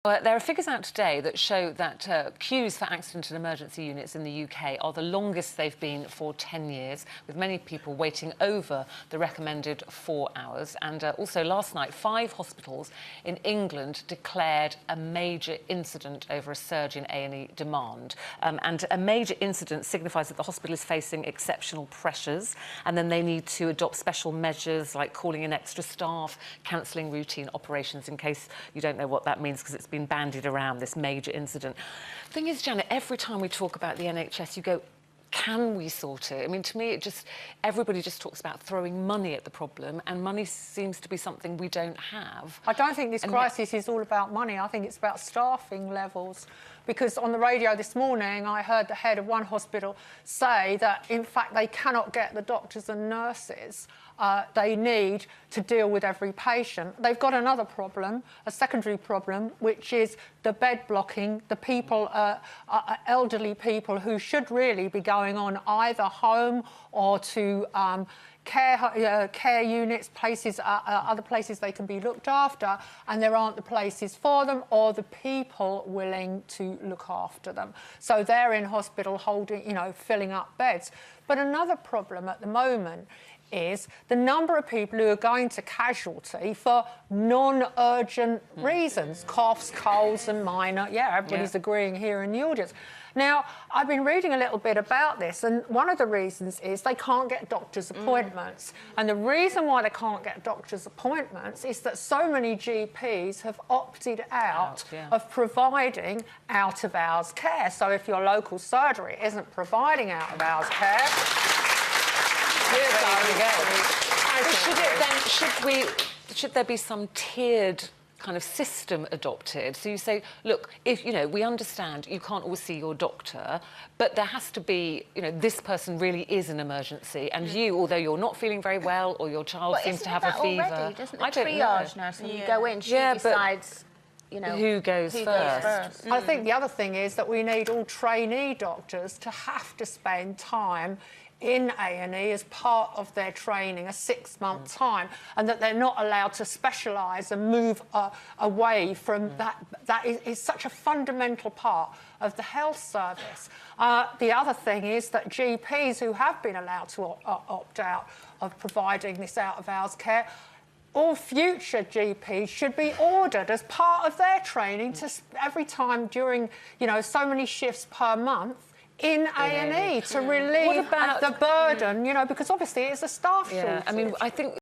There are figures out today that show that queues for accident and emergency units in the UK are the longest they've been for 10 years, with many people waiting over the recommended 4 hours. And also last night, 5 hospitals in England declared a major incident over a surge in A&E demand. And a major incident signifies that the hospital is facing exceptional pressures, and then they need to adopt special measures like calling in extra staff, cancelling routine operations, in case you don't know what that means, because it's been bandied around, this major incident. The thing is, Janet, every time we talk about the NHS, you go, can we sort it? I mean, to me, everybody just talks about throwing money at the problem, and money seems to be something we don't have. I don't think this crisis is all about money. I think it's about staffing levels. Because on the radio this morning, I heard the head of one hospital say that, in fact, they cannot get the doctors and nurses they need to deal with every patient. They've got another problem, a secondary problem, which is the bed blocking, the people, elderly people who should really be going on either home or to care units, places, other places they can be looked after, and there aren't the places for them or the people willing to look after them. So they're in hospital holding, filling up beds. But another problem at the moment is the number of people who are going to casualty for non-urgent reasons, coughs, colds and minor. Yeah, everybody's agreeing here in the audience. Now, I've been reading a little bit about this, and one of the reasons is they can't get doctors' appointments. And the reason why they can't get doctors' appointments is that so many GPs have opted out of providing out-of-hours care. So if your local surgery isn't providing out-of-hours care, should there be some tiered kind of system adopted? So you say, look, if we understand you can't always see your doctor, but there has to be, this person really is an emergency, and you, although you're not feeling very well or your child seems to have a fever, already, doesn't the triage nurse when you go in, she decides. Who goes first? I think the other thing is that we need all trainee doctors to have to spend time in A&E as part of their training, a 6-month time, and that they're not allowed to specialise and move away from that. That is such a fundamental part of the health service. The other thing is that GPs who have been allowed to opt out of providing this out-of-hours care, all future GPs should be ordered as part of their training to every time during, so many shifts per month in A&E to relieve the burden, because obviously it's a staff shortage. I mean, I think